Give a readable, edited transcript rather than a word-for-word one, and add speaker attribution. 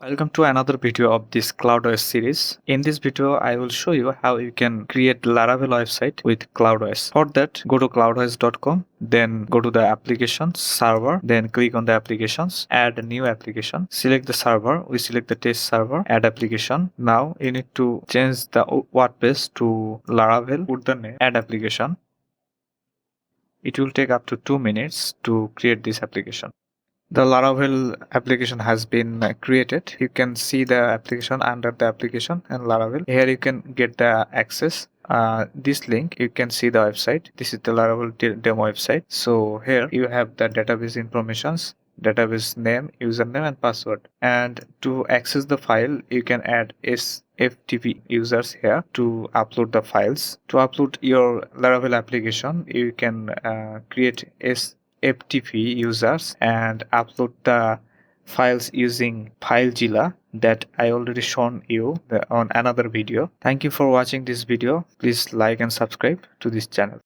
Speaker 1: Welcome to another video of this Cloudways series. In this video, I will show you how you can create Laravel website with Cloudways. For that, go to cloudways.com, then go to the applications server, then click on the applications, add a new application, select the server, we select the test server, add application. Now you need to change the WordPress to Laravel, put the name, add application. It will take up to 2 minutes to create this application. The Laravel application has been created. You can see the application under the application and Laravel. Here you can get the access. This link you can see the website. This is the Laravel demo website. So here you have the database informations, database name, username and password. And to access the file, you can add FTP users here to upload the files. To upload your Laravel application, you can create FTP users and upload the files using FileZilla that I already shown you on another video. Thank you for watching this video. Please like and subscribe to this channel.